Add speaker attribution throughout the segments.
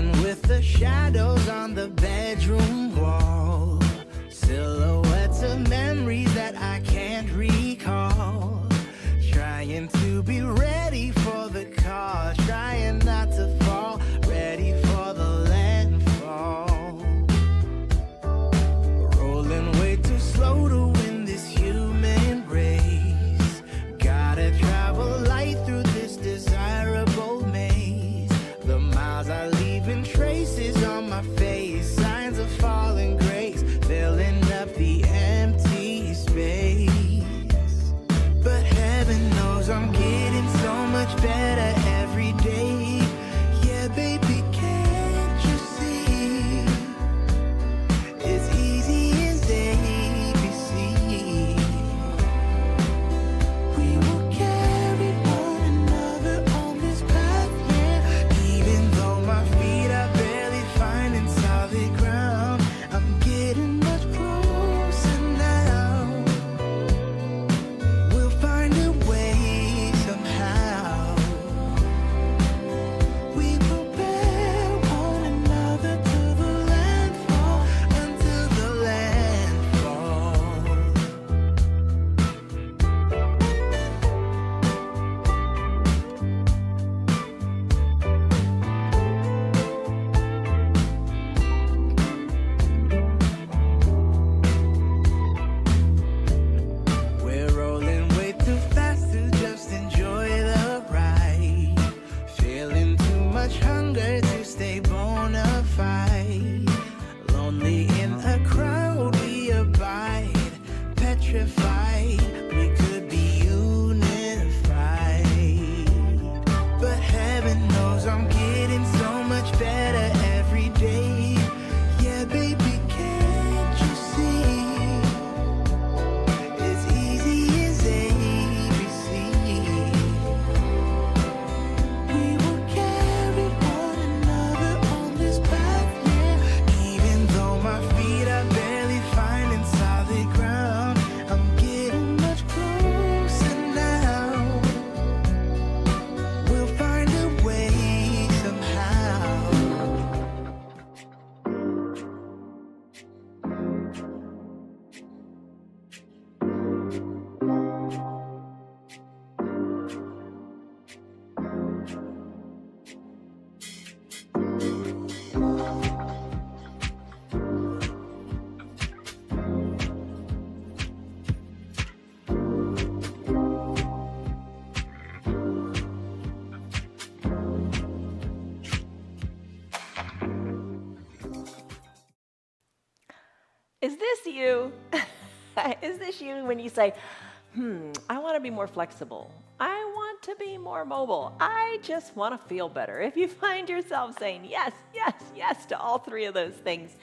Speaker 1: Rolling with the shadows on the bedroom wall, silhouettes of memories that I can't recall. Trying to be ready for the call, trying not to fall, ready for the landfall. Rolling way too slow to win this human race. Gotta travel light through this desirable maze. The miles are leaving traces on my face, signs of falling grace, filling up the empty space. But heaven knows I'm getting so much better every day. Yeah, baby, can't you see? It's easy as ABC. We will carry one another on this path, yeah. Even though my feet are barely finding solid ground, I'm getting much closer now. We'll find a way somehow. We will bear one another to the landfall, until the landfall. We're rolling way too fast to just enjoy the ride. Feeling too much hunger to stay bona fide. Lonely in a crowd we abide, petrified. We could be unified. But heaven knows I'm getting so much better every day. Yeah, baby, can't you see? It's easy as ABC. We will carry one another on this path, yeah. Even though my feet are barely finding solid ground, I'm getting much closer now. We'll find a way somehow.
Speaker 2: Is this you? Is this you when you say, I want to be more flexible. I want to be more mobile. I just want to feel better. If you find yourself saying yes, yes, yes to all three of those things,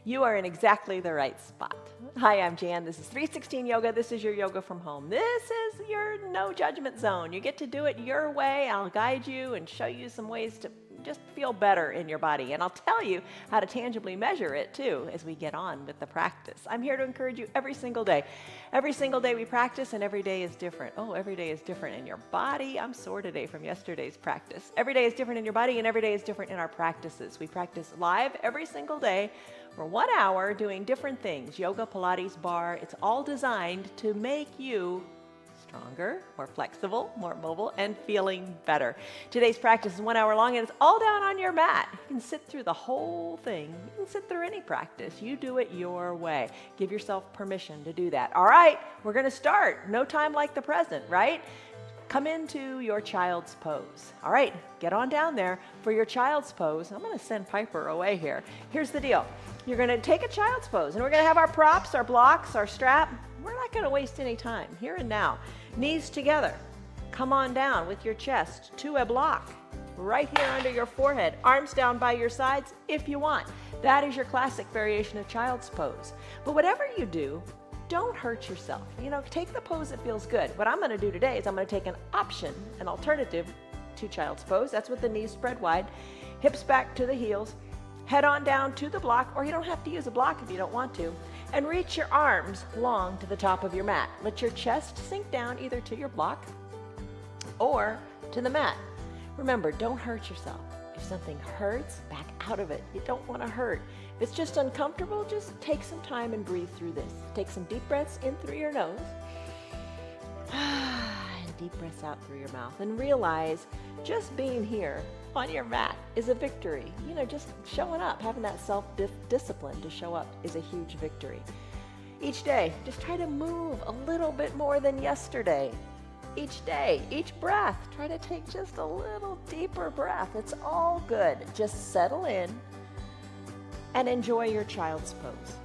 Speaker 2: you are in exactly the right spot. Hi, I'm Jan. This is 316 Yoga. This is your yoga from home. This is your no judgment zone. You get to do it your way. I'll guide you and show you some ways to just feel better in your body. And I'll tell you how to tangibly measure it too as we get on with the practice. I'm here to encourage you every single day. Every single day we practice and every day is different. Oh, every day is different in your body. I'm sore today from yesterday's practice. Every day is different in your body and every day is different in our practices. We practice live every single day for 1 hour doing different things. Yoga, Pilates, bar. It's all designed to make you stronger, more flexible, more mobile, and feeling better. Today's practice is 1 hour long, and it's all down on your mat. You can sit through the whole thing. You can sit through any practice. You do it your way. Give yourself permission to do that. All right, we're going to start. No time like the present, right? Come into your child's pose. All right, get on down there for your child's pose. I'm going to send Piper away here. Here's the deal. You're going to take a child's pose, and we're going to have our props, our blocks, our strap. We're not going to waste any time, here and now. Knees together. Come on down with your chest to a block right here under your forehead. Arms down by your sides if you want. That is your classic variation of child's pose. But whatever you do, don't hurt yourself. You know, take the pose that feels good. What I'm going to do today is I'm going to take an option, an alternative to child's pose. That's with the knees spread wide, hips back to the heels, head on down to the block, or you don't have to use a block if you don't want to, and reach your arms long to the top of your mat. Let your chest sink down either to your block or to the mat. Remember, don't hurt yourself. If something hurts, back out of it. You don't want to hurt. If it's just uncomfortable, just take some time and breathe through this. Take some deep breaths in through your nose and deep breaths out through your mouth. And realize just being here on your mat is a victory. You know, just showing up, having that self-discipline to show up is a huge victory. Each day, just try to move a little bit more than yesterday. Each day, each breath, try to take just a little deeper breath. It's all good. Just settle in and enjoy your child's pose.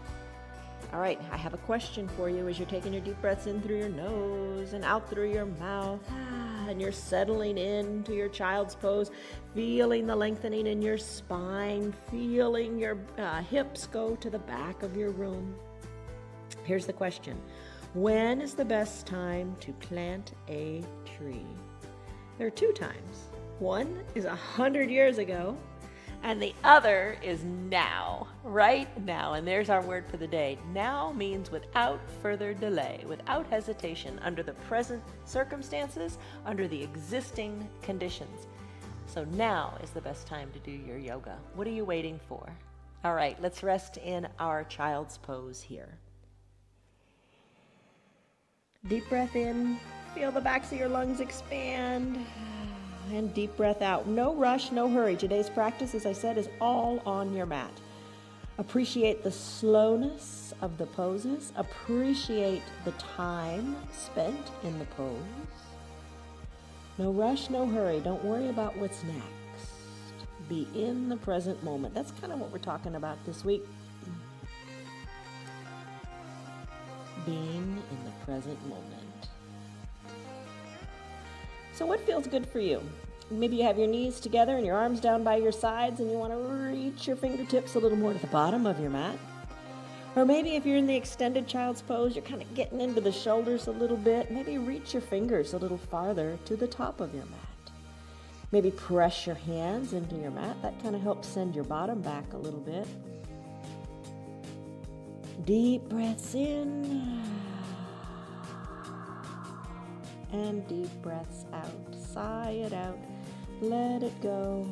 Speaker 2: All right, I have a question for you as you're taking your deep breaths in through your nose and out through your mouth. And you're settling into your child's pose, feeling the lengthening in your spine, feeling your hips go to the back of your room. Here's the question. When is the best time to plant a tree? There are two times. One is 100 years ago, and the other is now, right now. And there's our word for the day. Now means without further delay, without hesitation, under the present circumstances, under the existing conditions. So now is the best time to do your yoga. What are you waiting for? All right, let's rest in our child's pose here. Deep breath in, feel the backs of your lungs expand, and deep breath out. No rush, no hurry. Today's practice, as I said, is all on your mat. Appreciate the slowness of the poses. Appreciate the time spent in the pose. No rush, no hurry. Don't worry about what's next. Be in the present moment. That's kind of what we're talking about this week. Being in the present moment. So what feels good for you? Maybe you have your knees together and your arms down by your sides and you want to reach your fingertips a little more to the bottom of your mat. Or maybe if you're in the extended child's pose, you're kind of getting into the shoulders a little bit. Maybe reach your fingers a little farther to the top of your mat. Maybe press your hands into your mat. That kind of helps send your bottom back a little bit. Deep breaths in and deep breaths out. Sigh it out. Let it go.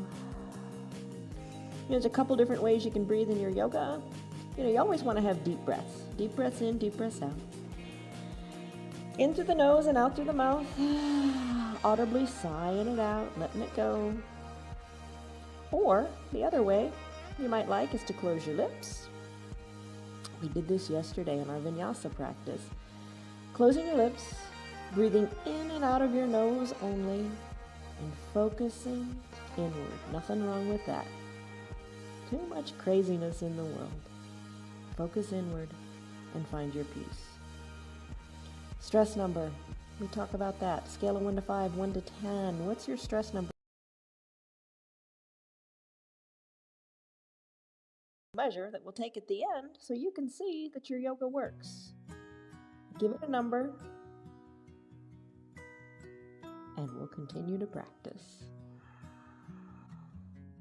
Speaker 2: There's a couple different ways you can breathe in your yoga. You always want to have deep breaths. Deep breaths in, deep breaths out. In through the nose and out through the mouth. Audibly sighing it out, letting it go. Or the other way you might like is to close your lips. We did this yesterday in our vinyasa practice. Closing your lips, breathing in and out of your nose only, and focusing inward. Nothing wrong with that. Too much craziness in the world. Focus inward and find your peace. Stress number. We talk about that. Scale of 1 to 5, 1 to 10. What's your stress number? Measure that we'll take at the end so you can see that your yoga works. Give it a number and we'll continue to practice.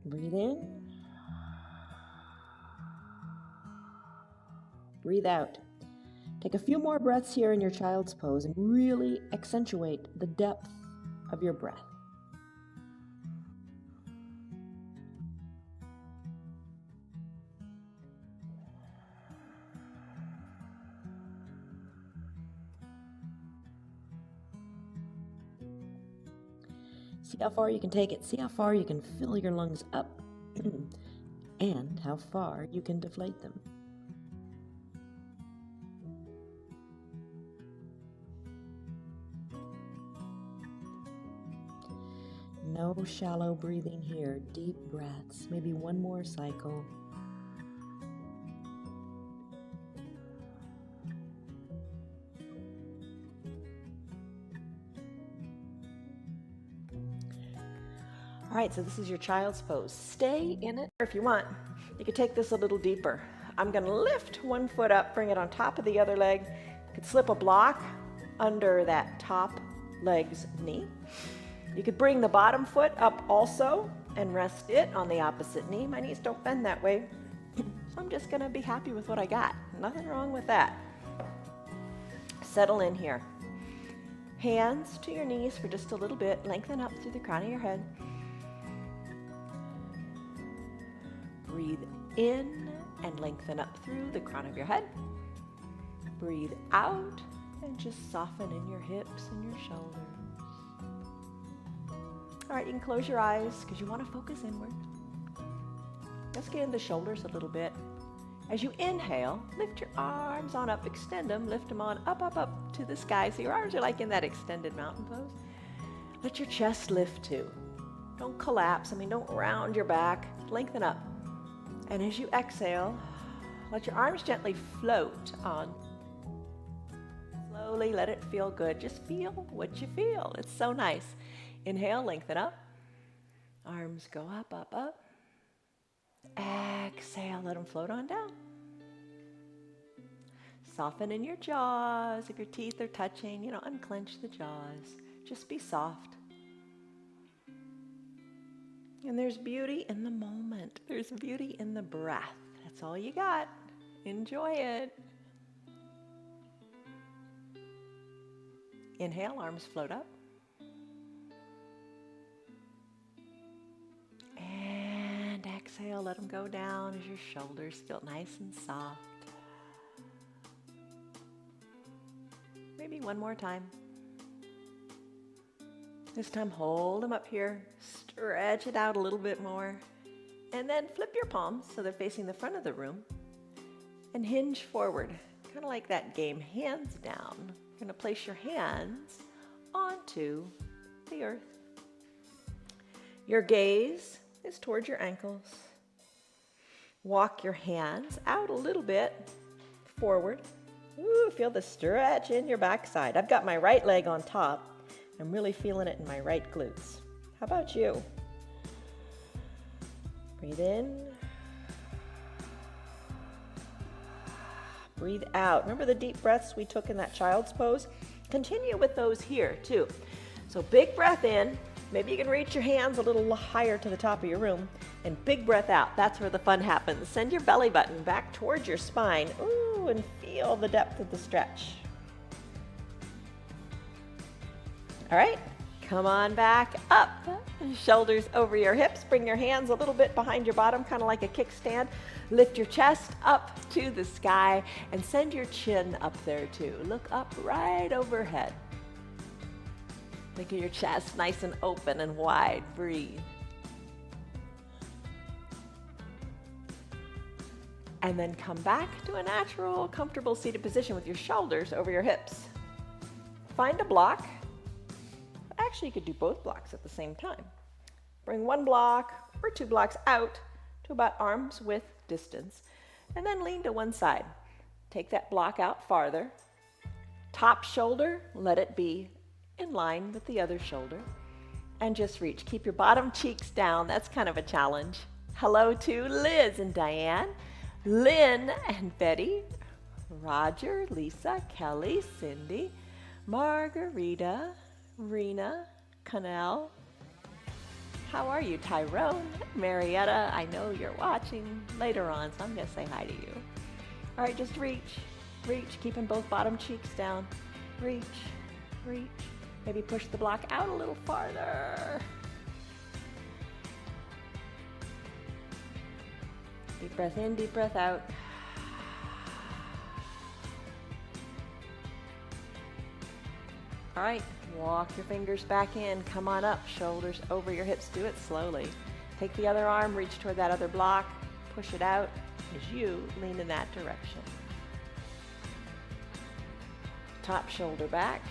Speaker 2: Breathe in. Breathe out. Take a few more breaths here in your child's pose and really accentuate the depth of your breath. See how far you can take it. See how far you can fill your lungs up and how far you can deflate them. No shallow breathing here. Deep breaths. Maybe one more cycle. All right, so this is your child's pose. Stay in it. Or if you want, you could take this a little deeper. I'm going to lift one foot up, bring it on top of the other leg. You could slip a block under that top leg's knee. You could bring the bottom foot up also and rest it on the opposite knee. My knees don't bend that way, so I'm just going to be happy with what I got. Nothing wrong with that. Settle in here. Hands to your knees for just a little bit. Lengthen up through the crown of your head. Breathe in and lengthen up through the crown of your head. Breathe out and just soften in your hips and your shoulders. All right, you can close your eyes because you want to focus inward. Let's get in the shoulders a little bit. As you inhale, lift your arms on up, extend them, lift them on up, up, up to the sky. So your arms are like in that extended mountain pose. Let your chest lift too. Don't collapse. Don't round your back. Lengthen up. And as you exhale, let your arms gently float on. Slowly let it feel good. Just feel what you feel. It's so nice. Inhale, lengthen up. Arms go up, up, up. Exhale, let them float on down. Soften in your jaws. If your teeth are touching, unclench the jaws. Just be soft. And there's beauty in the moment. There's beauty in the breath. That's all you got. Enjoy it. Inhale, arms float up. And exhale, let them go down as your shoulders feel nice and soft. Maybe one more time. This time, hold them up here. Stretch it out a little bit more. And then flip your palms so they're facing the front of the room. And hinge forward, kind of like that game, hands down. You're going to place your hands onto the earth. Your gaze is towards your ankles. Walk your hands out a little bit forward. Ooh, feel the stretch in your backside. I've got my right leg on top. I'm really feeling it in my right glutes. How about you? Breathe in. Breathe out. Remember the deep breaths we took in that child's pose? Continue with those here too. So big breath in. Maybe you can reach your hands a little higher to the top of your room. And big breath out. That's where the fun happens. Send your belly button back towards your spine. Ooh, and feel the depth of the stretch. All right, come on back up. Shoulders over your hips. Bring your hands a little bit behind your bottom, kind of like a kickstand. Lift your chest up to the sky and send your chin up there too. Look up right overhead. Think of your chest nice and open and wide. Breathe. And then come back to a natural, comfortable seated position with your shoulders over your hips. Find a block. Actually, you could do both blocks at the same time. Bring one block or two blocks out to about arm's width distance, and then lean to one side. Take that block out farther. Top shoulder, let it be in line with the other shoulder, and just reach. Keep your bottom cheeks down. That's kind of a challenge. Hello to Liz and Diane, Lynn and Betty, Roger, Lisa, Kelly, Cindy, Margarita, Rena, Canal. How are you? Tyrone, Marietta, I know you're watching later on, so I'm going to say hi to you. All right, just reach, keeping both bottom cheeks down. Reach. Maybe push the block out a little farther. Deep breath in, deep breath out. All right, walk your fingers back in. Come on up, shoulders over your hips. Do it slowly. Take the other arm, reach toward that other block. Push it out as you lean in that direction. Top shoulder back.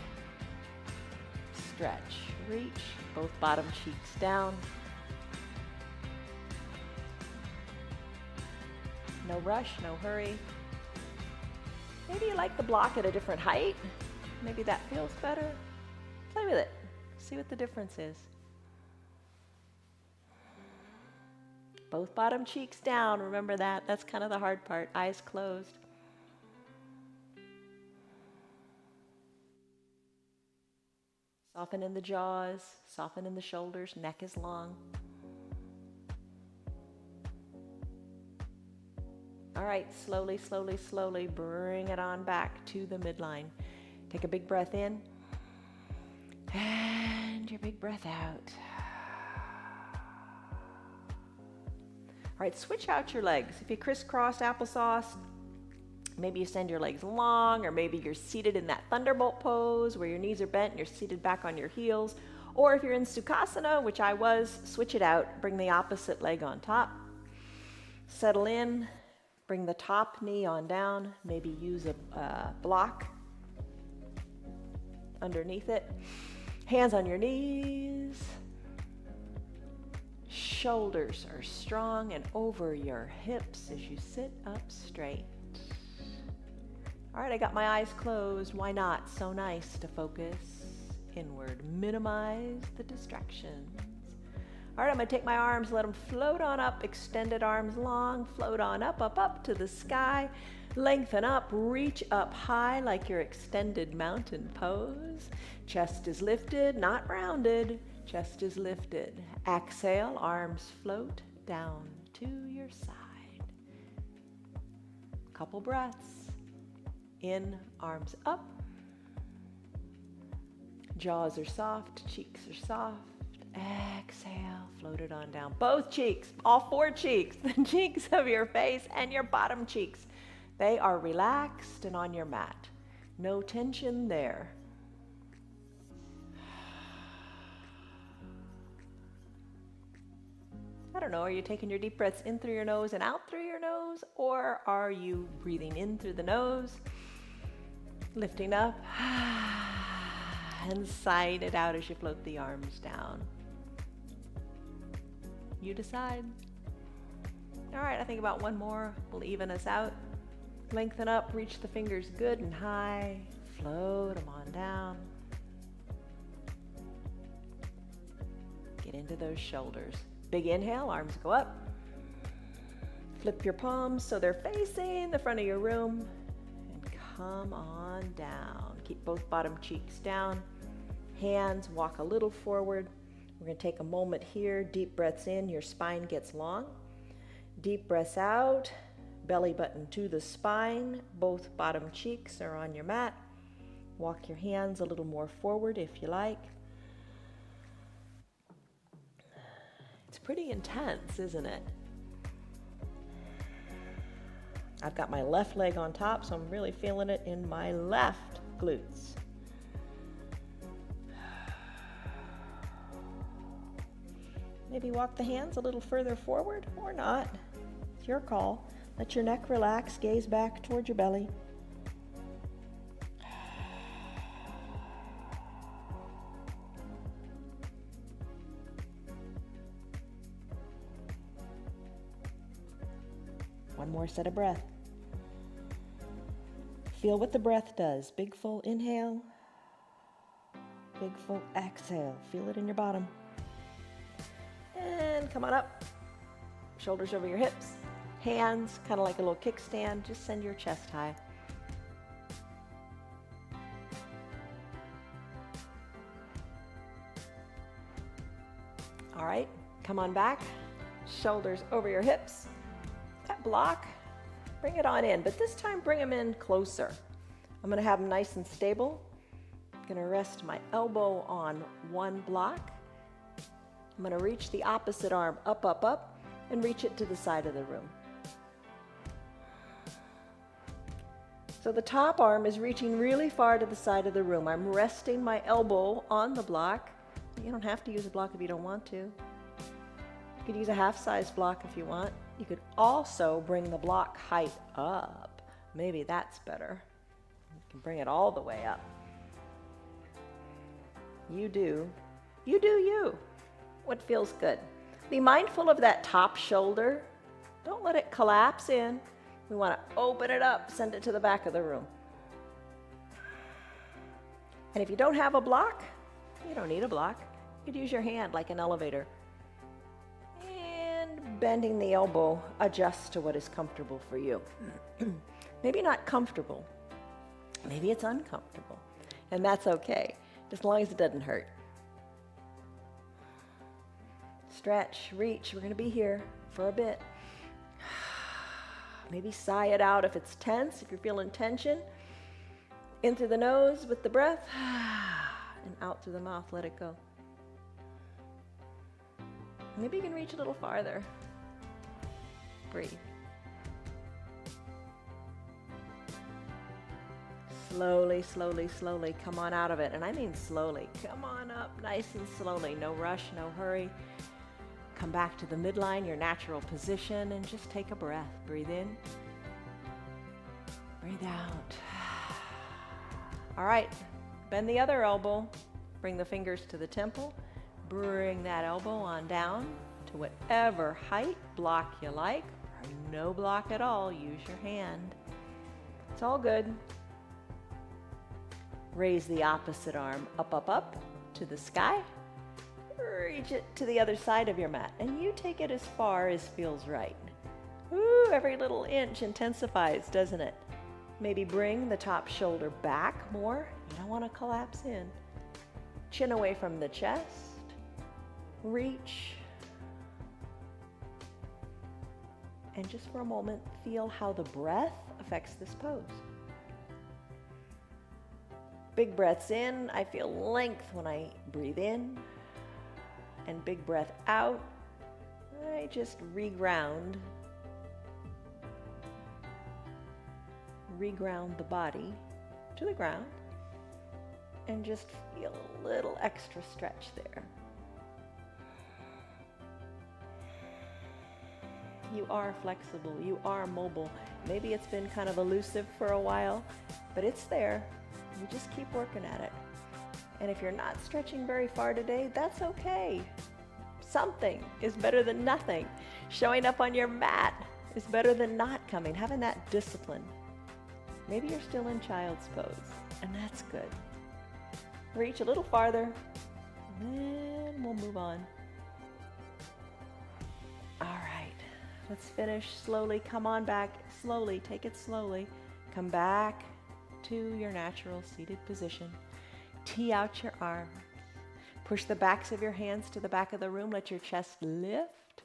Speaker 2: Stretch, reach, both bottom cheeks down. No rush, no hurry. Maybe you like the block at a different height. Maybe that feels better. Play with it. See what the difference is. Both bottom cheeks down. Remember that. That's kind of the hard part. Eyes closed. Soften in the jaws. Soften in the shoulders. Neck is long. All right, slowly, slowly, slowly bring it on back to the midline. Take a big breath in, and your big breath out. All right, switch out your legs. If you crisscross applesauce, maybe you send your legs long, or maybe you're seated in that thunderbolt pose where your knees are bent and you're seated back on your heels. Or if you're in Sukhasana, which I was, switch it out. Bring the opposite leg on top. Settle in. Bring the top knee on down. Maybe use a block underneath it. Hands on your knees. Shoulders are strong and over your hips as you sit up straight. All right, I got my eyes closed. Why not? So nice to focus inward. Minimize the distractions. All right, I'm going to take my arms, let them float on up, extended arms long, float on up, up, up to the sky. Lengthen up, reach up high like your extended mountain pose. Chest is lifted, not rounded. Chest is lifted. Exhale, arms float down to your side. Couple breaths. In, arms up. Jaws are soft, cheeks are soft. Exhale, float it on down. Both cheeks, all four cheeks, the cheeks of your face and your bottom cheeks. They are relaxed and on your mat. No tension there. I don't know, are you taking your deep breaths in through your nose and out through your nose? Or are you breathing in through the nose, lifting up, and sigh it out as you float the arms down? You decide. All right, I think about one more will even us out. Lengthen up, reach the fingers good and high, float them on down. Get into those shoulders. Big inhale, arms go up. Flip your palms so they're facing the front of your room. And come on down. Keep both bottom cheeks down. Hands walk a little forward. We're going to take a moment here. Deep breaths in, your spine gets long. Deep breaths out, belly button to the spine. Both bottom cheeks are on your mat. Walk your hands a little more forward if you like. It's pretty intense, isn't it? I've got my left leg on top, so I'm really feeling it in my left glutes. Maybe walk the hands a little further forward or not. It's your call. Let your neck relax, gaze back toward your belly. One more set of breath. Feel what the breath does. Big full inhale. Big full exhale. Feel it in your bottom. And come on up. Shoulders over your hips. Hands, kind of like a little kickstand. Just send your chest high. All right, come on back. Shoulders over your hips. That block, bring it on in, but this time bring them in closer. I'm going to have them nice and stable. I'm going to rest my elbow on one block. I'm going to reach the opposite arm up, up, up, and reach it to the side of the room. So the top arm is reaching really far to the side of the room. I'm resting my elbow on the block. You don't have to use a block if you don't want to. You could use a half-size block if you want. You could also bring the block height up. Maybe that's better. You can bring it all the way up. You do. You do you. What feels good. Be mindful of that top shoulder. Don't let it collapse in. We want to open it up, send it to the back of the room. And if you don't have a block, you don't need a block. You could use your hand like an elevator. And bending the elbow, adjust to what is comfortable for you. Maybe not comfortable. Maybe it's uncomfortable. And that's okay, as long as it doesn't hurt. Stretch, reach. We're going to be here for a bit. Maybe sigh it out if it's tense, if you're feeling tension. In through the nose with the breath, and out through the mouth, let it go. Maybe you can reach a little farther. Breathe. Slowly, slowly, slowly come on out of it. And I mean slowly. Come on up nice and slowly. No rush, no hurry. Come back to the midline, your natural position, and just take a breath. Breathe in. Breathe out. All right. Bend the other elbow. Bring the fingers to the temple. Bring that elbow on down to whatever height block you like, or no block at all. Use your hand. It's all good. Raise the opposite arm up, up, up to the sky. Reach it to the other side of your mat, and you take it as far as feels right. Ooh, every little inch intensifies, doesn't it? Maybe bring the top shoulder back more. You don't want to collapse in. Chin away from the chest. Reach. And just for a moment, feel how the breath affects this pose. Big breaths in. I feel length when I breathe in. And big breath out. I just reground. Reground the body to the ground. And just feel a little extra stretch there. You are flexible. You are mobile. Maybe it's been kind of elusive for a while, but it's there. You just keep working at it. And if you're not stretching very far today, that's okay. Something is better than nothing. Showing up on your mat is better than not coming, having that discipline. Maybe you're still in child's pose, and that's good. Reach a little farther, and then we'll move on. All right, let's finish slowly. Come on back slowly. Take it slowly. Come back to your natural seated position. Tee out your arms. Push the backs of your hands to the back of the room. Let your chest lift.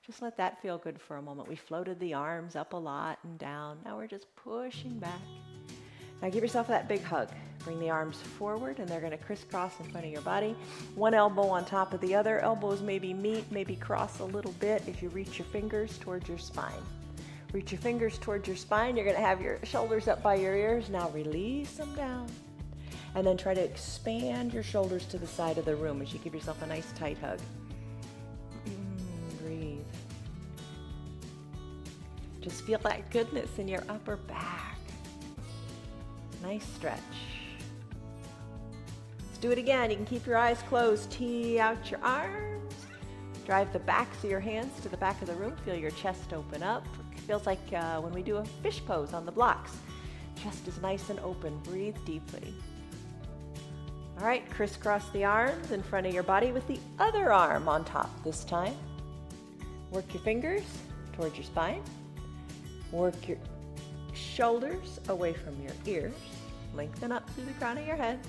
Speaker 2: Just let that feel good for a moment. We floated the arms up a lot and down. Now we're just pushing back. Now give yourself that big hug. Bring the arms forward, and they're going to crisscross in front of your body. One elbow on top of the other. Elbows maybe meet, maybe cross a little bit if you reach your fingers towards your spine. Reach your fingers towards your spine. You're going to have your shoulders up by your ears. Now release them down. And then try to expand your shoulders to the side of the room as you give yourself a nice tight hug. Breathe. Just feel that goodness in your upper back. Nice stretch. Let's do it again. You can keep your eyes closed. Tee out your arms. Drive the backs of your hands to the back of the room. Feel your chest open up. It feels like when we do a fish pose on the blocks. Chest is nice and open. Breathe deeply. All right, crisscross the arms in front of your body with the other arm on top this time. Work your fingers towards your spine. Work your shoulders away from your ears. Lengthen up through the crown of your head.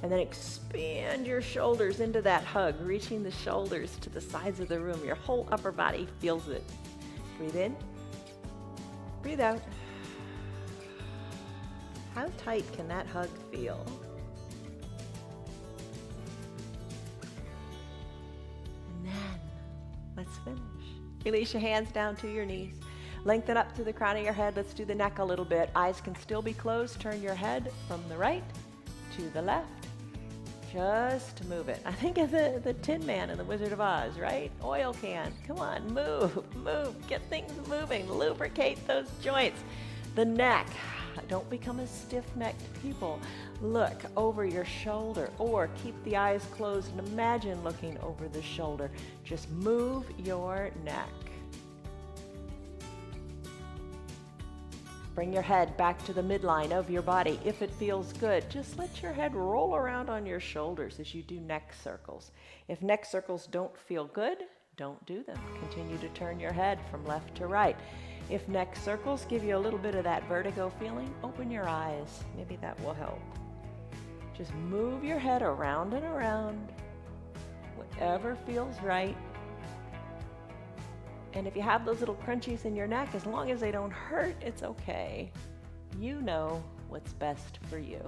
Speaker 2: And then expand your shoulders into that hug, reaching the shoulders to the sides of the room. Your whole upper body feels it. Breathe in. Breathe out. How tight can that hug feel? Let's finish. Release your hands down to your knees. Lengthen up to the crown of your head. Let's do the neck a little bit. Eyes can still be closed. Turn your head from the right to the left. Just move it. I think of the Tin Man in The Wizard of Oz, right? Oil can. Come on, move, move. Get things moving. Lubricate those joints. The neck. Don't become a stiff-necked people. Look over your shoulder, or keep the eyes closed and imagine looking over the shoulder. Just move your neck. Bring your head back to the midline of your body. If it feels good, just let your head roll around on your shoulders as you do neck circles. If neck circles don't feel good, don't do them. Continue to turn your head from left to right. If neck circles give you a little bit of that vertigo feeling, open your eyes. Maybe that will help. Just move your head around and around, whatever feels right. And if you have those little crunchies in your neck, as long as they don't hurt, it's okay. You know what's best for you.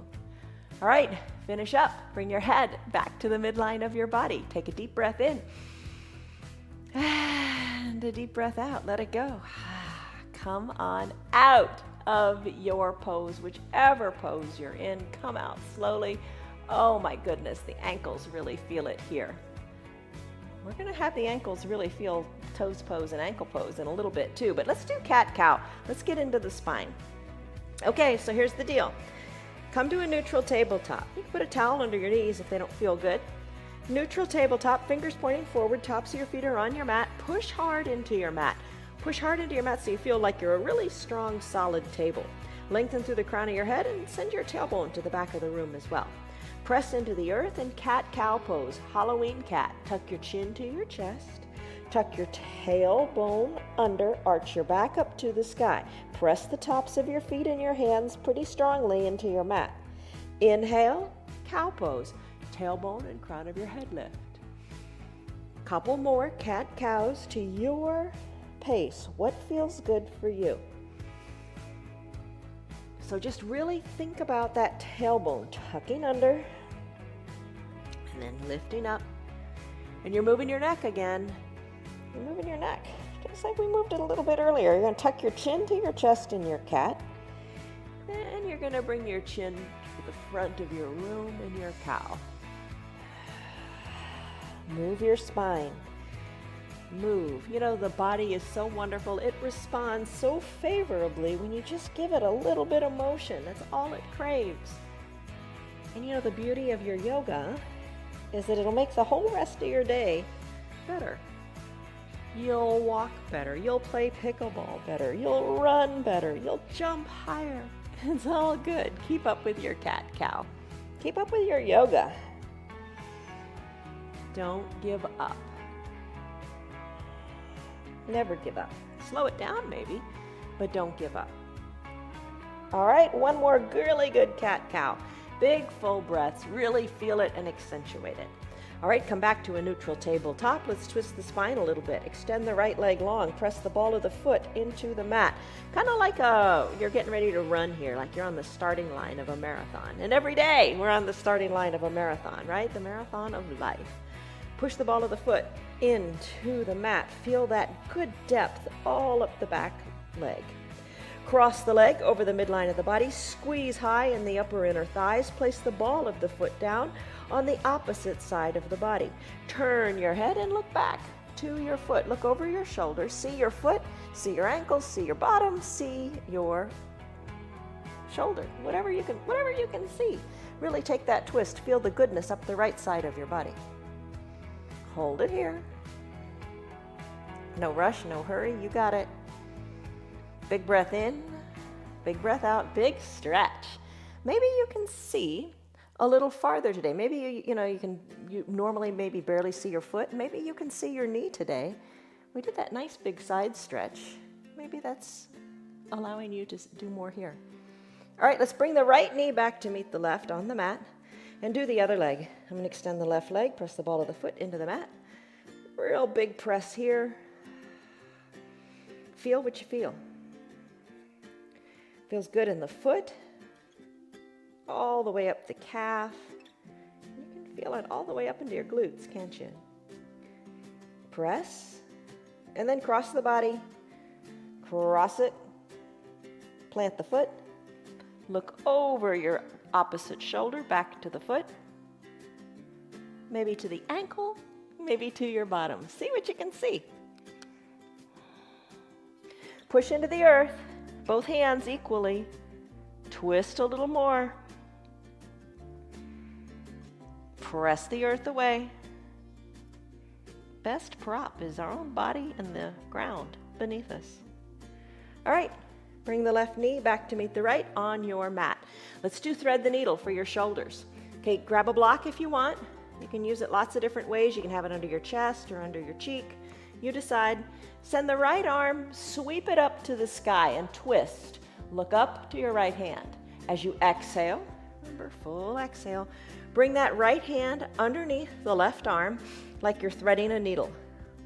Speaker 2: All right, finish up. Bring your head back to the midline of your body. Take a deep breath in. And And a deep breath out. Let it go. Come on out of your pose, whichever pose you're in. Come out slowly. Oh my goodness, the ankles really feel it here. We're going to have the ankles really feel toes pose and ankle pose in a little bit too, but let's do cat-cow. Let's get into the spine. Okay, so here's the deal. Come to a neutral tabletop. You can put a towel under your knees if they don't feel good. Neutral tabletop, fingers pointing forward, tops of your feet are on your mat. Push hard into your mat. Push hard into your mat so you feel like you're a really strong, solid table. Lengthen through the crown of your head and send your tailbone to the back of the room as well. Press into the earth and cat-cow pose, Halloween cat. Tuck your chin to your chest. Tuck your tailbone under, arch your back up to the sky. Press the tops of your feet and your hands pretty strongly into your mat. Inhale, cow pose, tailbone and crown of your head lift. Couple more cat-cows to your pace. What feels good for you? So just really think about that tailbone tucking under and then lifting up. And you're moving your neck again. You're moving your neck, just like we moved it a little bit earlier. You're going to tuck your chin to your chest in your cat. And you're going to bring your chin to the front of your room in your cow. Move your spine. Move. You know, the body is so wonderful. It responds so favorably when you just give it a little bit of motion. That's all it craves. And you know, the beauty of your yoga is that it'll make the whole rest of your day better. You'll walk better. You'll play pickleball better. You'll run better. You'll jump higher. It's all good. Keep up with your cat-cow. Keep up with your yoga. Don't give up. Never give up. Slow it down maybe, but don't give up. All right, one more really good cat-cow. Big full breaths, really feel it and accentuate it. All right, come back to a neutral tabletop. Let's twist the spine a little bit. Extend the right leg long. Press the ball of the foot into the mat. Kind of like you're getting ready to run here, like you're on the starting line of a marathon. And every day we're on the starting line of a marathon, right? The marathon of life. Push the ball of the foot into the mat. Feel that good depth all up the back leg. Cross the leg over the midline of the body. Squeeze high in the upper inner thighs. Place the ball of the foot down on the opposite side of the body. Turn your head and look back to your foot. Look over your shoulder. See your foot, see your ankles, see your bottom, see your shoulder. Whatever you can see. Really take that twist. Feel the goodness up the right side of your body. Hold it here. No rush, no hurry. You got it. Big breath in, big breath out, big stretch. Maybe you can see a little farther today. Maybe you normally maybe barely see your foot. Maybe you can see your knee today. We did that nice big side stretch. Maybe that's allowing you to do more here. All right, let's bring the right knee back to meet the left on the mat and do the other leg. I'm going to extend the left leg, press the ball of the foot into the mat. Real big press here. Feel what you feel. Feels good in the foot, all the way up the calf. You can feel it all the way up into your glutes, can't you? Press, and then cross the body. Cross it, plant the foot, look over your opposite shoulder, back to the foot, maybe to the ankle, maybe to your bottom. See what you can see. Push into the earth. Both hands equally. Twist a little more. Press the earth away. Best prop is our own body and the ground beneath us. All right, bring the left knee back to meet the right on your mat. Let's do thread the needle for your shoulders. Okay, grab a block if you want. You can use it lots of different ways. You can have it under your chest or under your cheek. You decide. Send the right arm, sweep it up to the sky and twist. Look up to your right hand. As you exhale, remember, full exhale, bring that right hand underneath the left arm like you're threading a needle.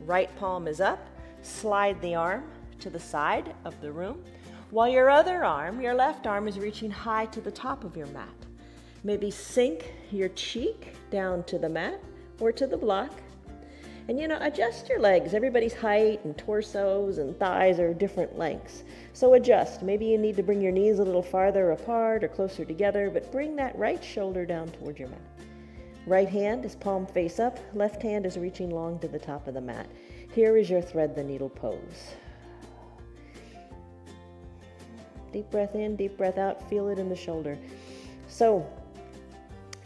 Speaker 2: Right palm is up. Slide the arm to the side of the room, while your other arm, your left arm, is reaching high to the top of your mat. Maybe sink your cheek down to the mat or to the block. And adjust your legs. Everybody's height and torsos and thighs are different lengths. So adjust. Maybe you need to bring your knees a little farther apart or closer together, but bring that right shoulder down towards your mat. Right hand is palm face up. Left hand is reaching long to the top of the mat. Here is your thread the needle pose. Deep breath in, deep breath out. Feel it in the shoulder. So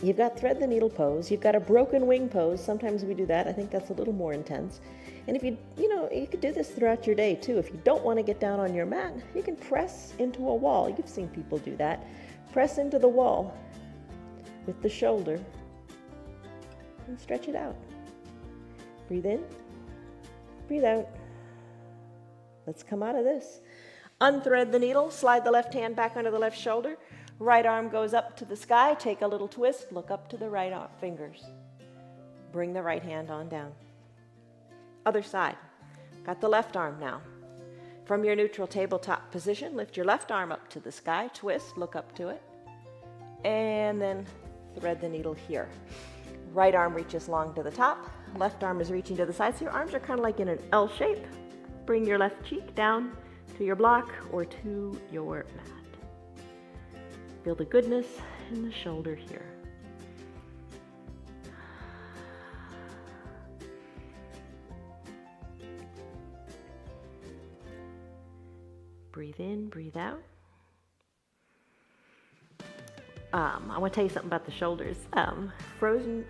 Speaker 2: you've got thread the needle pose. You've got a broken wing pose. Sometimes we do that. I think that's a little more intense. And if you could do this throughout your day too. If you don't want to get down on your mat, you can press into a wall. You've seen people do that. Press into the wall with the shoulder and stretch it out. Breathe in, breathe out. Let's come out of this. Unthread the needle, slide the left hand back under the left shoulder. Right arm goes up to the sky. Take a little twist, look up to the right fingers. Bring the right hand on down. Other side. Got the left arm now. From your neutral tabletop position, lift your left arm up to the sky, twist, look up to it, and then thread the needle here. Right arm reaches long to the top, left arm is reaching to the side, so your arms are kind of like in an L shape. Bring your left cheek down to your block or to your mat. Feel the goodness in the shoulder here. Breathe in, breathe out. I want to tell you something about the shoulders. Frozen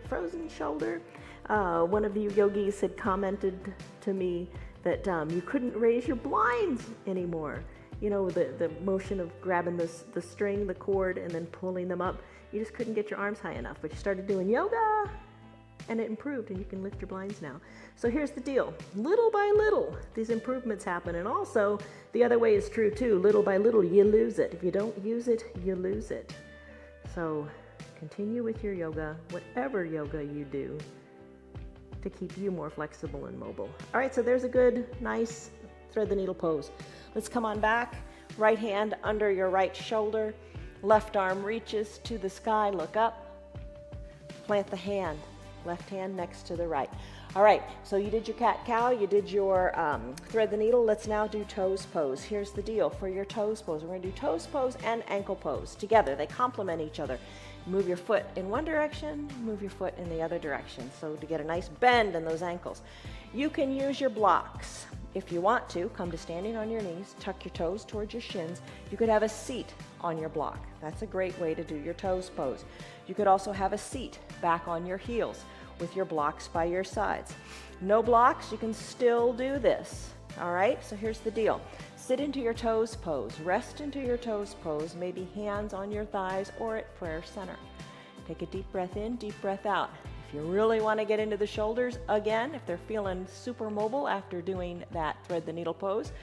Speaker 2: shoulder. One of you yogis had commented to me that you couldn't raise your blinds anymore. The motion of grabbing the string, the cord, and then pulling them up. You just couldn't get your arms high enough, but you started doing yoga, and it improved, and you can lift your blinds now. So here's the deal. Little by little, these improvements happen, and also, the other way is true too. Little by little, you lose it. If you don't use it, you lose it. So continue with your yoga, whatever yoga you do, to keep you more flexible and mobile. All right, so there's a good, nice thread the needle pose. Let's come on back. Right hand under your right shoulder. Left arm reaches to the sky, look up. Plant the hand, left hand next to the right. All right, so you did your cat-cow, you did your thread the needle. Let's now do toes pose. Here's the deal. For your toes pose, we're gonna do toes pose and ankle pose together. They complement each other. Move your foot in one direction, move your foot in the other direction. So to get a nice bend in those ankles. You can use your blocks. If you want to, come to standing on your knees, tuck your toes towards your shins. You could have a seat on your block. That's a great way to do your toes pose. You could also have a seat back on your heels with your blocks by your sides. No blocks, you can still do this. All right, so here's the deal. Sit into your toes pose, rest into your toes pose, maybe hands on your thighs or at prayer center. Take a deep breath in, deep breath out. If you really want to get into the shoulders again, if they're feeling super mobile after doing that thread the needle pose,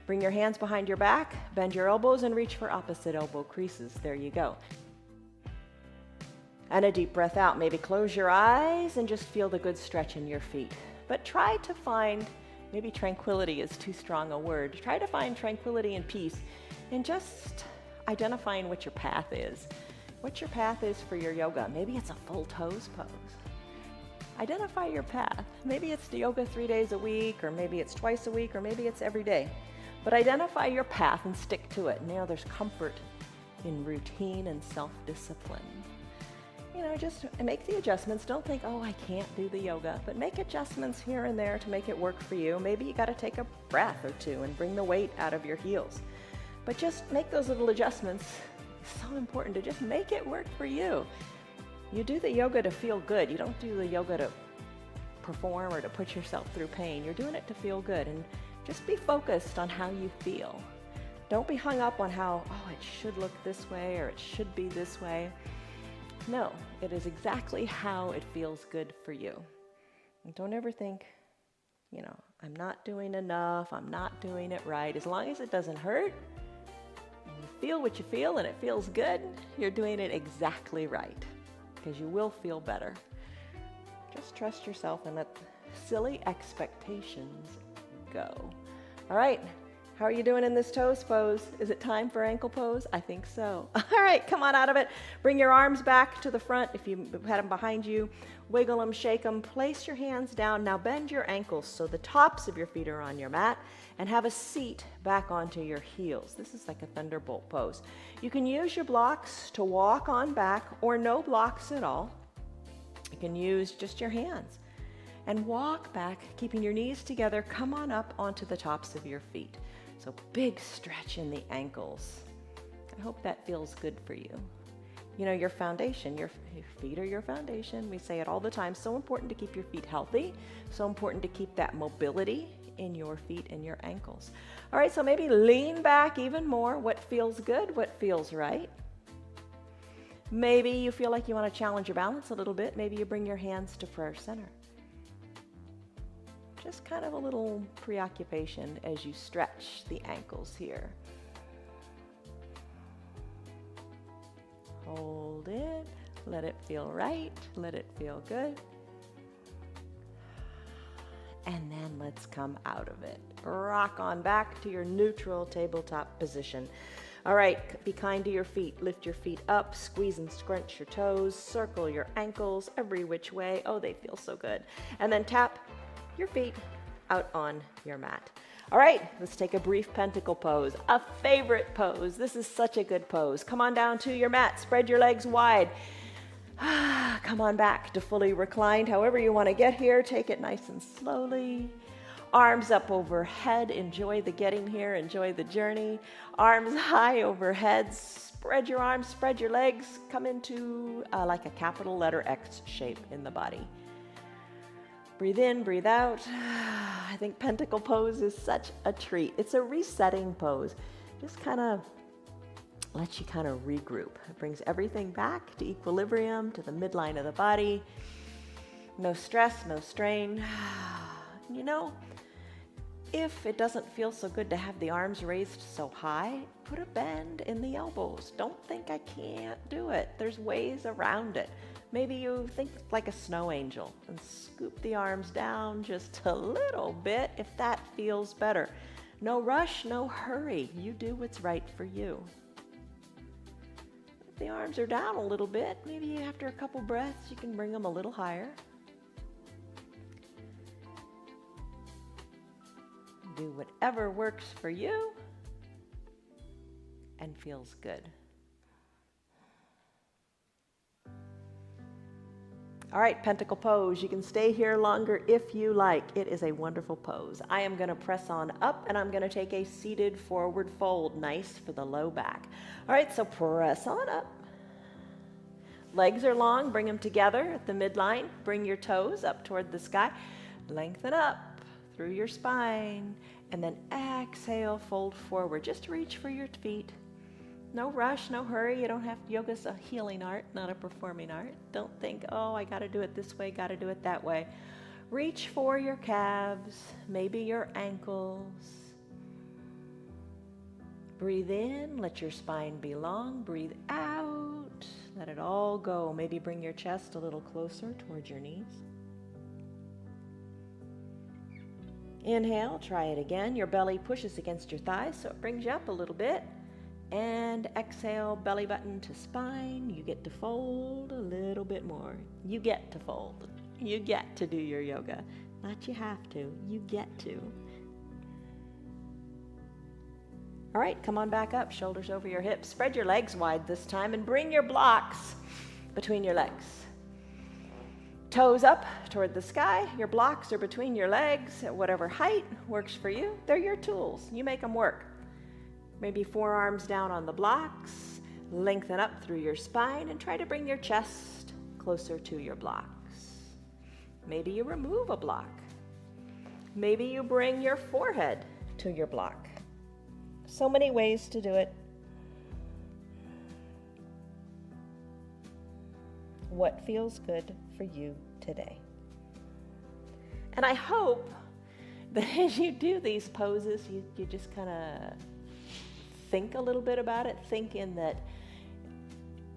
Speaker 2: bring your hands behind your back, bend your elbows and reach for opposite elbow creases. There you go. And a deep breath out. Maybe close your eyes and just feel the good stretch in your feet. But try to find, maybe tranquility is too strong a word. Try to find tranquility and peace in just identifying what your path is. What your path is for your yoga. Maybe it's a full toes pose. Identify your path. Maybe it's the yoga 3 days a week, or maybe it's twice a week, or maybe it's every day. But identify your path and stick to it. Now there's comfort in routine and self-discipline. Just make the adjustments. Don't think, oh, I can't do the yoga, but make adjustments here and there to make it work for you. Maybe you got to take a breath or two and bring the weight out of your heels. But just make those little adjustments. It's so important to just make it work for you. You do the yoga to feel good. You don't do the yoga to perform or to put yourself through pain. You're doing it to feel good, and just be focused on how you feel. Don't be hung up on how, oh, it should look this way or it should be this way. No, it is exactly how it feels good for you. And don't ever think, I'm not doing enough, I'm not doing it right. As long as it doesn't hurt, and you feel what you feel and it feels good, you're doing it exactly right, because you will feel better. Just trust yourself and let silly expectations go. All right, How are you doing in this toes pose? Is it time for ankle pose? I think so. All right, come on out of it. Bring your arms back to the front if you had them behind you. Wiggle them, shake them. Place your hands down. Now bend your ankles so the tops of your feet are on your mat, and have a seat back onto your heels. This is like a thunderbolt pose. You can use your blocks to walk on back or no blocks at all. You can use just your hands and walk back, keeping your knees together. Come on up onto the tops of your feet. So big stretch in the ankles. I hope that feels good for you. You know, your foundation, your feet are your foundation. We say it all the time. So important to keep your feet healthy. So important to keep that mobility in your feet and your ankles. All right, so maybe lean back even more. What feels good? What feels right? Maybe you feel like you want to challenge your balance a little bit. Maybe you bring your hands to prayer center. Just kind of a little preoccupation as you stretch the ankles here. Hold it, let it feel right, let it feel good. And then let's come out of it. Rock on back to your neutral tabletop position. All right, be kind to your feet. Lift your feet up, squeeze and scrunch your toes, circle your ankles every which way. Oh, they feel so good. And then tap your feet out on your mat. All right, let's take a brief pentacle pose, a favorite pose. This is such a good pose. Come on down to your mat, spread your legs wide. Come on back to fully reclined. However you want to get here, take it nice and slowly. Arms up overhead, enjoy the getting here, enjoy the journey. Arms high overhead, spread your arms, spread your legs, come into like a capital letter X shape in the body. Breathe in, breathe out. I think pentacle pose is such a treat. It's a resetting pose. Just kind of lets you kind of regroup. It brings everything back to equilibrium, to the midline of the body. No stress, no strain. You know, if it doesn't feel so good to have the arms raised so high, put a bend in the elbows. Don't think I can't do it. There's ways around it. Maybe you think like a snow angel and scoop the arms down just a little bit if that feels better. No rush, no hurry. You do what's right for you. If the arms are down a little bit, maybe after a couple breaths you can bring them a little higher. Do whatever works for you and feels good. All right, pentacle pose. You can stay here longer if you like. It is a wonderful pose. I am going to press on up and I'm going to take a seated forward fold. Nice for the low back. All right, so press on up. Legs are long. Bring them together at the midline. Bring your toes up toward the sky. Lengthen up through your spine. And then exhale, fold forward. Just reach for your feet. No rush, no hurry. You don't have to. Yoga's a healing art, not a performing art. Don't think, oh, I got to do it this way, got to do it that way. Reach for your calves, maybe your ankles. Breathe in, let your spine be long. Breathe out, let it all go. Maybe bring your chest a little closer towards your knees. Inhale, try it again. Your belly pushes against your thighs, so it brings you up a little bit. And exhale, belly button to spine. You get to fold a little bit more. You get to fold. You get to do your yoga. Not you have to, you get to. All right, come on back up, shoulders over your hips. Spread your legs wide this time and bring your blocks between your legs. Toes up toward the sky. Your blocks are between your legs at whatever height works for you. They're your tools. You make them work. Maybe forearms down on the blocks, lengthen up through your spine, and try to bring your chest closer to your blocks. Maybe you remove a block. Maybe you bring your forehead to your block. So many ways to do it. What feels good for you today? And I hope that as you do these poses, you just kind of think a little bit about it. Think in that,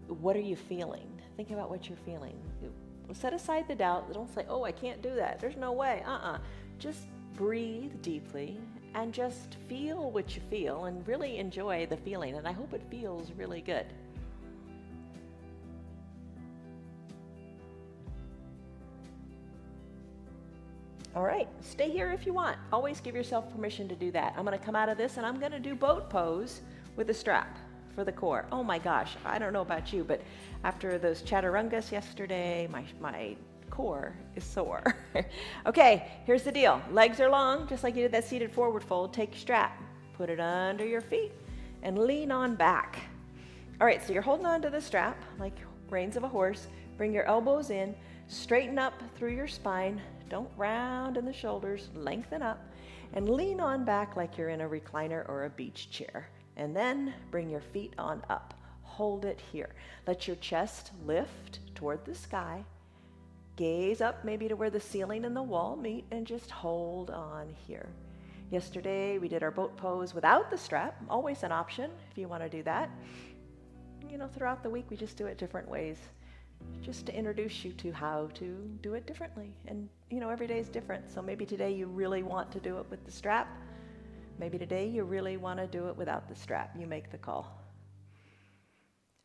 Speaker 2: what are you feeling? Think about what you're feeling. Set aside the doubt. Don't say, oh, I can't do that. There's no way. Just breathe deeply and just feel what you feel and really enjoy the feeling. And I hope it feels really good. All right, stay here if you want. Always give yourself permission to do that. I'm gonna come out of this and I'm gonna do boat pose with a strap for the core. Oh my gosh, I don't know about you, but after those chaturangas yesterday, my core is sore. Okay, here's the deal. Legs are long, just like you did that seated forward fold. Take your strap, put it under your feet, and lean on back. All right, so you're holding on to the strap like reins of a horse. Bring your elbows in, straighten up through your spine. Don't round in the shoulders, lengthen up, and lean on back like you're in a recliner or a beach chair. And then bring your feet on up. Hold it here. Let your chest lift toward the sky. Gaze up maybe to where the ceiling and the wall meet, and just hold on here. Yesterday we did our boat pose without the strap, always an option if you want to do that. You know, throughout the week we just do it different ways, just to introduce you to how to do it differently. And you know, every day is different, so maybe today you really want to do it with the strap. Maybe today you really want to do it without the strap. You make the call.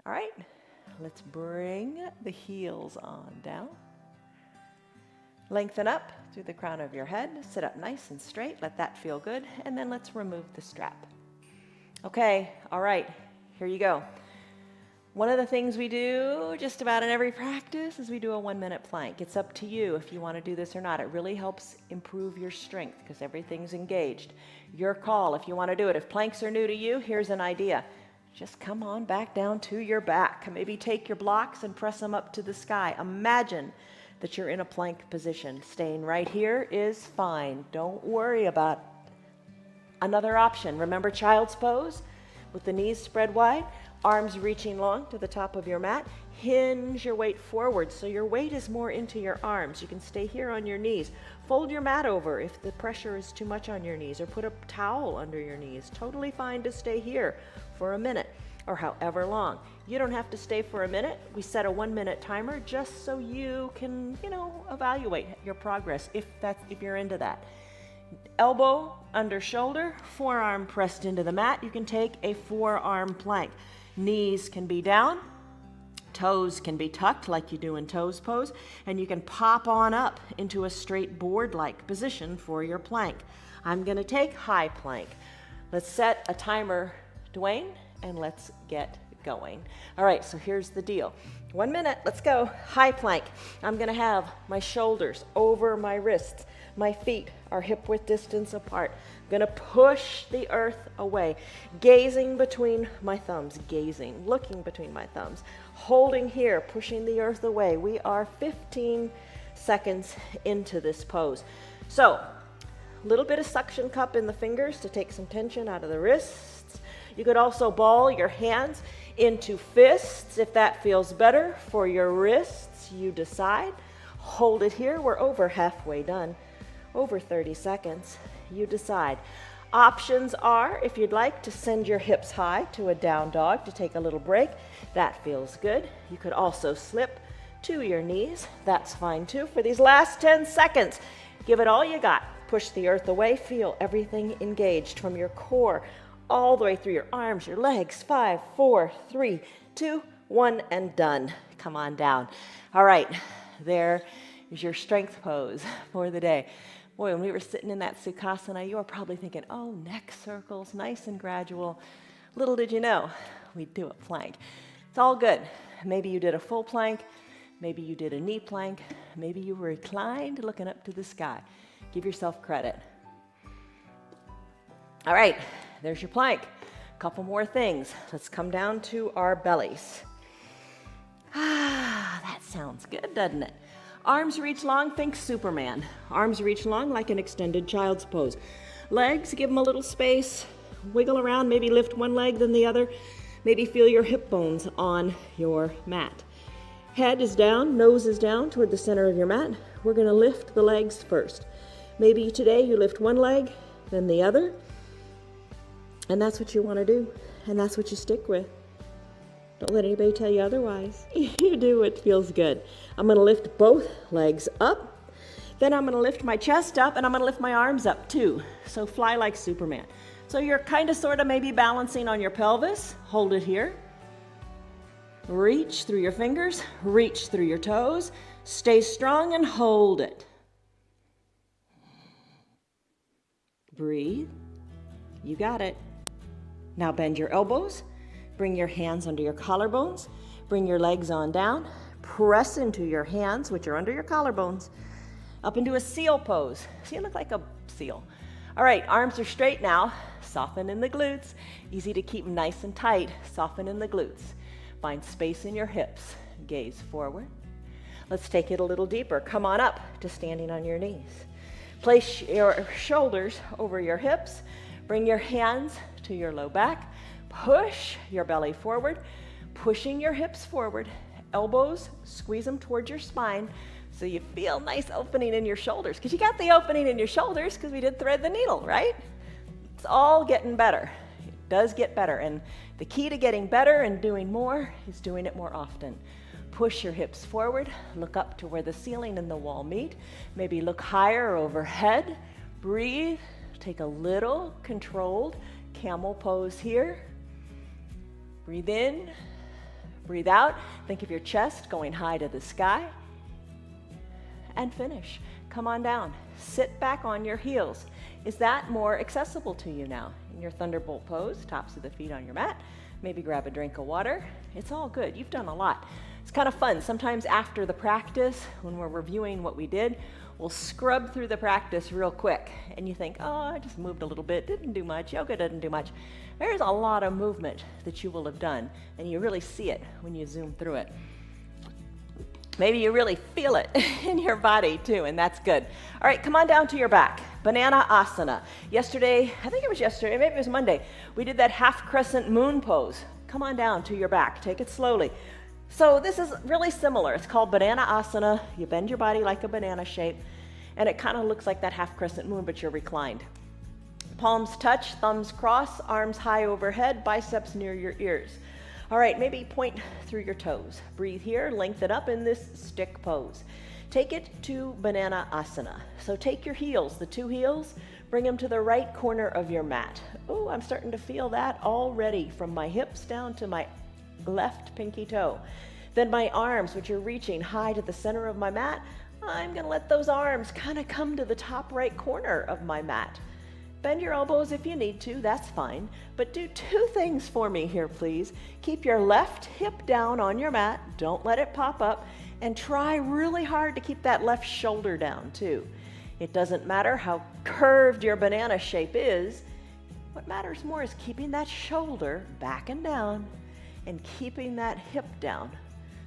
Speaker 2: All right, let's bring the heels on down. Lengthen up through the crown of your head. Sit up nice and straight. Let that feel good. And then let's remove the strap. Okay, all right, here you go. One of the things we do just about in every practice is we do a 1-minute plank. It's up to you if you want to do this or not. It really helps improve your strength because everything's engaged. Your call if you want to do it. If planks are new to you, here's an idea. Just come on back down to your back. Maybe take your blocks and press them up to the sky. Imagine that you're in a plank position. Staying right here is fine. Don't worry about another option. Remember child's pose with the knees spread wide, arms reaching long to the top of your mat. Hinge your weight forward so your weight is more into your arms. You can stay here on your knees. Fold your mat over if the pressure is too much on your knees, or put a towel under your knees. Totally fine to stay here for a minute or however long. You don't have to stay for a minute. We set a 1-minute timer just so you can, evaluate your progress if you're into that. Elbow under shoulder, forearm pressed into the mat. You can take a forearm plank. Knees can be down, toes can be tucked like you do in toes pose, and you can pop on up into a straight board-like position for your plank. I'm gonna take high plank. Let's set a timer, Dwayne, and let's get going. All right, so here's the deal. 1 minute, let's go. High plank. I'm gonna have my shoulders over my wrists. My feet are hip width distance apart. I'm gonna push the earth away, gazing between my thumbs, looking between my thumbs, holding here, pushing the earth away. We are 15 seconds into this pose. So, a little bit of suction cup in the fingers to take some tension out of the wrists. You could also ball your hands into fists if that feels better. For your wrists, you decide. Hold it here. We're over halfway done. Over 30 seconds. You decide. Options are, if you'd like to send your hips high to a down dog to take a little break, that feels good. You could also slip to your knees. That's fine too. For these last 10 seconds, give it all you got. Push the earth away. Feel everything engaged from your core all the way through your arms, your legs. 5, 4, 3, 2, 1, and done. Come on down. All right, there is your strength pose for the day. Boy, when we were sitting in that Sukhasana, you were probably thinking, oh, neck circles, nice and gradual. Little did you know, we'd do a plank. It's all good. Maybe you did a full plank. Maybe you did a knee plank. Maybe you were reclined looking up to the sky. Give yourself credit. All right, there's your plank. A couple more things. Let's come down to our bellies. That sounds good, doesn't it? Arms reach long, think Superman. Arms reach long like an extended child's pose. Legs, give them a little space. Wiggle around, maybe lift one leg then the other. Maybe feel your hip bones on your mat. Head is down, nose is down toward the center of your mat. We're gonna lift the legs first. Maybe today you lift one leg, then the other. And that's what you wanna do. And that's what you stick with. Don't let anybody tell you otherwise. You do what feels good. I'm gonna lift both legs up. Then I'm going to lift my chest up and I'm going to lift my arms up too. So fly like Superman. So you're kind of sort of maybe balancing on your pelvis. Hold it here. Reach through your fingers, reach through your toes. Stay strong and hold it. Breathe. You got it. Now bend your elbows. Bring your hands under your collarbones. Bring your legs on down. Press into your hands, which are under your collarbones, up into a seal pose. So you look like a seal. All right, arms are straight now. Soften in the glutes. Easy to keep nice and tight. Soften in the glutes. Find space in your hips. Gaze forward. Let's take it a little deeper. Come on up to standing on your knees. Place your shoulders over your hips. Bring your hands to your low back. Push your belly forward, pushing your hips forward. Elbows, squeeze them towards your spine so you feel nice opening in your shoulders. Because you got the opening in your shoulders because we did thread the needle, right? It's all getting better. It does get better. And the key to getting better and doing more is doing it more often. Push your hips forward. Look up to where the ceiling and the wall meet. Maybe look higher overhead. Breathe. Take a little controlled camel pose here. Breathe in, breathe out. Think of your chest going high to the sky. And finish. Come on down. Sit back on your heels. Is that more accessible to you now? In your thunderbolt pose, tops of the feet on your mat. Maybe grab a drink of water. It's all good. You've done a lot. It's kind of fun. Sometimes after the practice, when we're reviewing what we did, we'll scrub through the practice real quick. And you think, oh, I just moved a little bit, didn't do much, yoga didn't do much. There's a lot of movement that you will have done, and you really see it when you zoom through it. Maybe you really feel it in your body too, and that's good. All right, come on down to your back. Banana asana. Yesterday, I think it was yesterday, maybe it was Monday, we did that half crescent moon pose. Come on down to your back. Take it slowly. So this is really similar. It's called banana asana. You bend your body like a banana shape, and it kind of looks like that half crescent moon, but you're reclined. Palms touch, thumbs cross, arms high overhead, biceps near your ears. All right, maybe point through your toes. Breathe here, lengthen up in this stick pose. Take it to banana asana. So take your heels, the two heels, bring them to the right corner of your mat. Oh, I'm starting to feel that already from my hips down to my left pinky toe. Then my arms, which are reaching high to the center of my mat, I'm gonna let those arms kind of come to the top right corner of my mat. Bend your elbows if you need to, that's fine. But do two things for me here, please. Keep your left hip down on your mat, don't let it pop up, and try really hard to keep that left shoulder down too. It doesn't matter how curved your banana shape is. What matters more is keeping that shoulder back and down and keeping that hip down.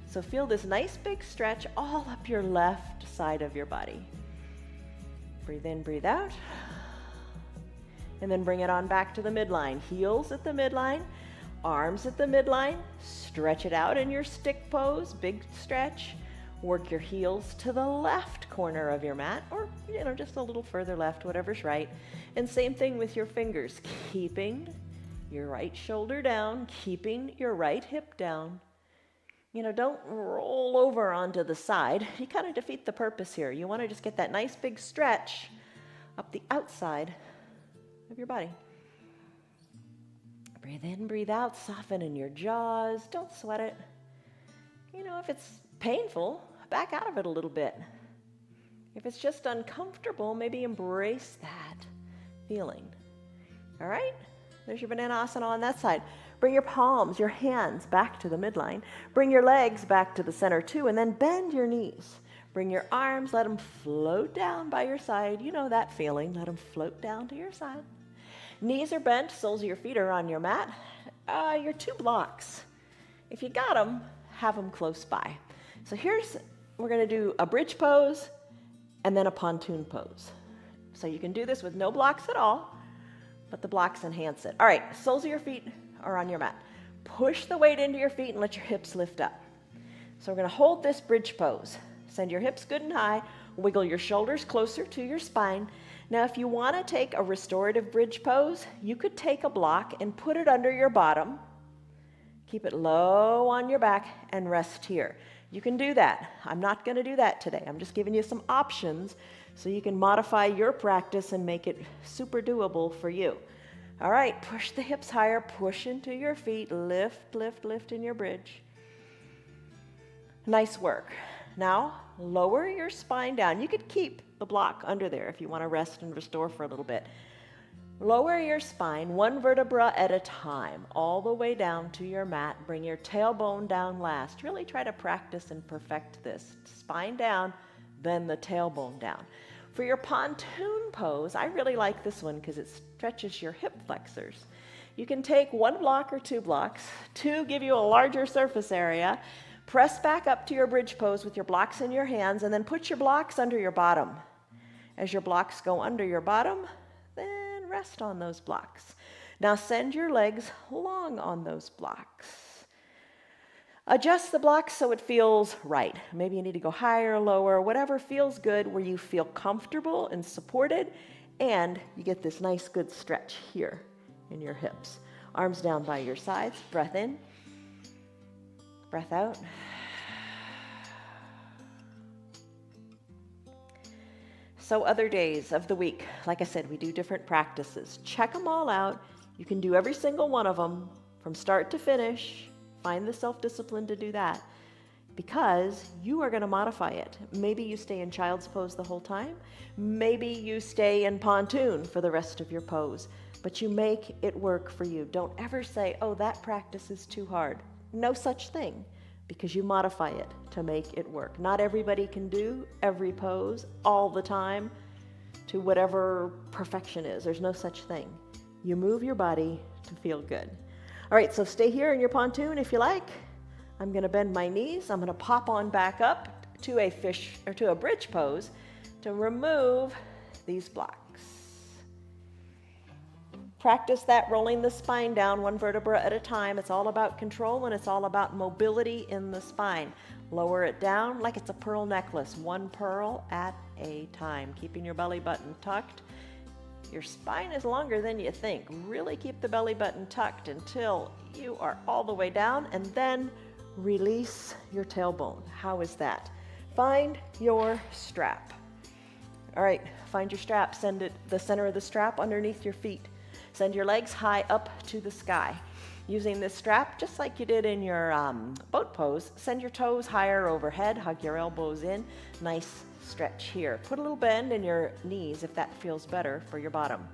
Speaker 2: So feel this nice big stretch all up your left side of your body. Breathe in, breathe out. And then bring it on back to the midline. Heels at the midline, arms at the midline. Stretch it out in your stick pose, big stretch. Work your heels to the left corner of your mat, or just a little further left, whatever's right. And same thing with your fingers, keeping your right shoulder down, keeping your right hip down. Don't roll over onto the side. You kind of defeat the purpose here. You want to just get that nice big stretch up the outside of your body. Breathe in, breathe out, soften in your jaws. Don't sweat it. If it's painful, back out of it a little bit. If it's just uncomfortable, maybe embrace that feeling. All right? There's your banana asana on that side. Bring your palms, your hands back to the midline. Bring your legs back to the center too, and then bend your knees. Bring your arms, let them float down by your side. You know that feeling. Let them float down to your side. Knees are bent, soles of your feet are on your mat. Your two blocks. If you got them, have them close by. So we're going to do a bridge pose and then a pontoon pose. So you can do this with no blocks at all, but the blocks enhance it. All right, soles of your feet are on your mat. Push the weight into your feet and let your hips lift up. So we're going to hold this bridge pose. Send your hips good and high. Wiggle your shoulders closer to your spine. Now, if you want to take a restorative bridge pose, you could take a block and put it under your bottom. Keep it low on your back and rest here. You can do that. I'm not going to do that today. I'm just giving you some options So you can modify your practice and make it super doable for you. All right, push the hips higher, push into your feet, lift, lift, lift in your bridge. Nice work. Now, lower your spine down. You could keep the block under there if you want to rest and restore for a little bit. Lower your spine one vertebra at a time, all the way down to your mat. Bring your tailbone down last. Really try to practice and perfect this. Spine down, then the tailbone down. For your pontoon pose, I really like this one because it stretches your hip flexors. You can take one block or two blocks to give you a larger surface area. Press back up to your bridge pose with your blocks in your hands, and then put your blocks under your bottom. As your blocks go under your bottom, then rest on those blocks. Now send your legs long on those blocks. Adjust the blocks so it feels right. Maybe you need to go higher, lower, whatever feels good, where you feel comfortable and supported, and you get this nice good stretch here in your hips. Arms down by your sides, breath in. Breath out. So other days of the week, like I said, we do different practices. Check them all out. You can do every single one of them from start to finish. Find the self-discipline to do that because you are going to modify it. Maybe you stay in child's pose the whole time. Maybe you stay in pontoon for the rest of your pose, but you make it work for you. Don't ever say, oh, that practice is too hard. No such thing, because you modify it to make it work. Not everybody can do every pose all the time to whatever perfection is. There's no such thing. You move your body to feel good. All right, so stay here in your pontoon if you like. I'm going to bend my knees. I'm going to pop on back up to a fish or to a bridge pose to remove these blocks. Practice that rolling the spine down one vertebra at a time. It's all about control and it's all about mobility in the spine. Lower it down like it's a pearl necklace, one pearl at a time, keeping your belly button tucked. Your spine is longer than you think. Really keep the belly button tucked until you are all the way down, and then release your tailbone. How is that? Find your strap. All right, find your strap. Send it the center of the strap underneath your feet. Send your legs high up to the sky. Using this strap, just like you did in your boat pose, send your toes higher overhead, hug your elbows in. Nice stretch here. Put a little bend in your knees if that feels better for your bottom.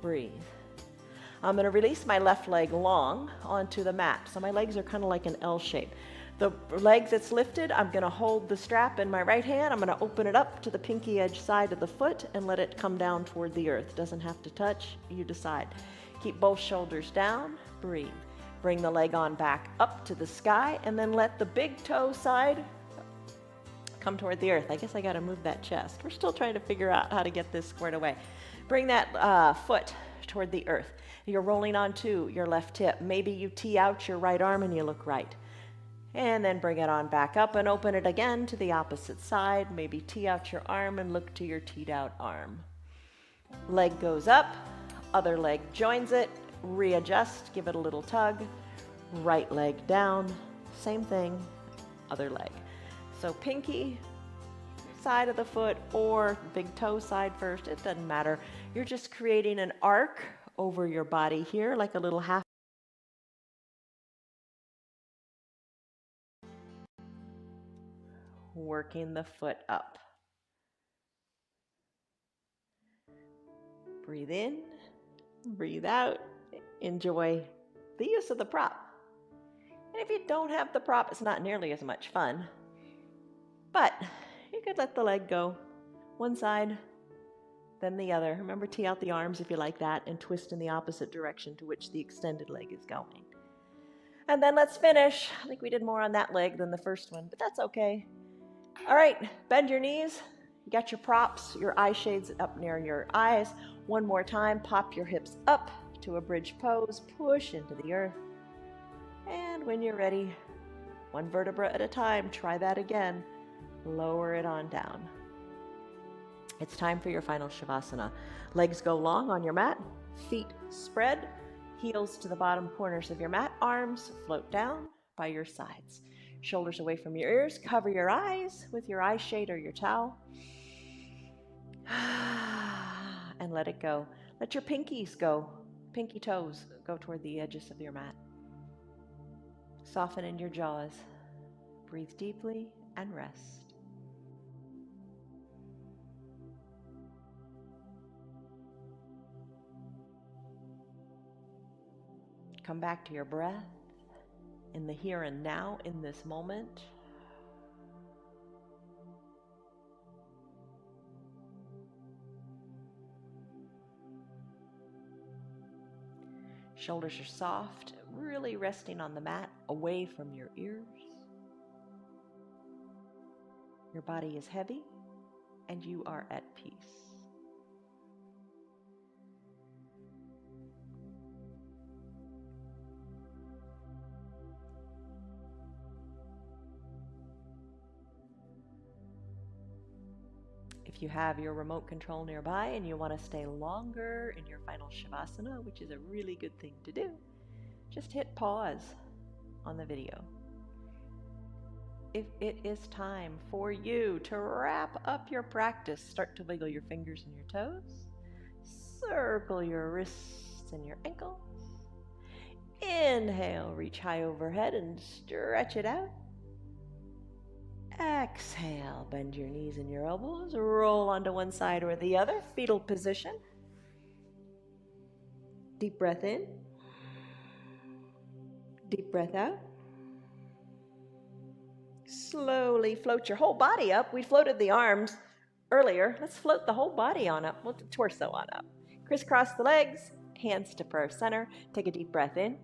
Speaker 2: Breathe. I'm going to release my left leg long onto the mat. So my legs are kind of like an L shape. The leg that's lifted, I'm going to hold the strap in my right hand. I'm going to open it up to the pinky edge side of the foot and let it come down toward the earth. Doesn't have to touch, you decide. Keep both shoulders down, breathe. Bring the leg on back up to the sky and then let the big toe side come toward the earth. I guess I got to move that chest. We're still trying to figure out how to get this squared away. Bring that foot toward the earth. You're rolling onto your left hip. Maybe you tee out your right arm and you look right. And then bring it on back up and open it again to the opposite side. Maybe tee out your arm and look to your teed out arm. Leg goes up, other leg joins it, readjust, give it a little tug. Right leg down, same thing, other leg. So pinky side of the foot or big toe side first, it doesn't matter. You're just creating an arc over your body here, like a little half. Working the foot up. Breathe in, breathe out, enjoy the use of the prop. And if you don't have the prop, it's not nearly as much fun. But you could let the leg go one side, then the other. Remember, tee out the arms if you like that and twist in the opposite direction to which the extended leg is going. And then let's finish. I think we did more on that leg than the first one, but that's okay. All right, bend your knees. You got your props, your eye shades up near your eyes. One more time, pop your hips up to a bridge pose, push into the earth. And when you're ready, one vertebra at a time, try that again. Lower it on down. It's time for your final Shavasana. Legs go long on your mat, feet spread, heels to the bottom corners of your mat, arms float down by your sides. Shoulders away from your ears, cover your eyes with your eye shade or your towel. And let it go. Let your pinky toes go toward the edges of your mat. Soften in your jaws. Breathe deeply and rest. Come back to your breath in the here and now, in this moment. Shoulders are soft, really resting on the mat, away from your ears. Your body is heavy, and you are at peace. If you have your remote control nearby and you want to stay longer in your final Shavasana, which is a really good thing to do, just hit pause on the video. If it is time for you to wrap up your practice, start to wiggle your fingers and your toes, circle your wrists and your ankles. Inhale, reach high overhead and stretch it out. Exhale, bend your knees and your elbows, roll onto one side or the other, fetal position. Deep breath in, deep breath out. Slowly float your whole body up. We floated the arms earlier. Let's float the whole body on up, the torso on up. Crisscross the legs, hands to prayer center. Take a deep breath in.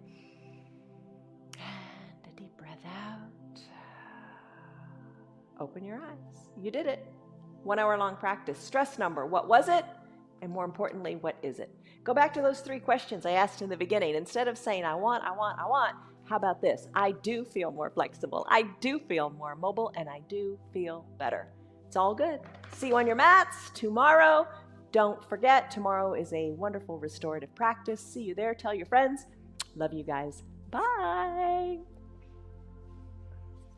Speaker 2: And a deep breath out. Open your eyes. You did it. 1 hour long practice. Stress number. What was it? And more importantly, what is it? Go back to those 3 questions I asked in the beginning. Instead of saying, I want, how about this? I do feel more flexible. I do feel more mobile, and I do feel better. It's all good. See you on your mats tomorrow. Don't forget, tomorrow is a wonderful restorative practice. See you there. Tell your friends. Love you guys. Bye.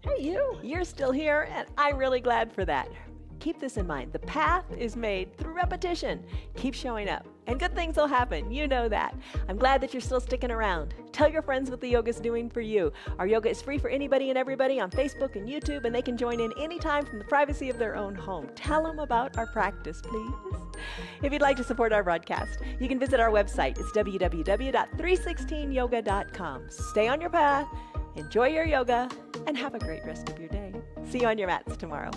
Speaker 2: Hey, you're still here, and I'm really glad for that. Keep this in mind. The path is made through repetition. Keep showing up, and good things will happen. You know that. I'm glad that you're still sticking around. Tell your friends what the yoga's doing for you. Our yoga is free for anybody and everybody on Facebook and YouTube, and they can join in anytime from the privacy of their own home. Tell them about our practice, please. If you'd like to support our broadcast, you can visit our website. It's www.316yoga.com. Stay on your path, enjoy your yoga, and have a great rest of your day. See you on your mats tomorrow.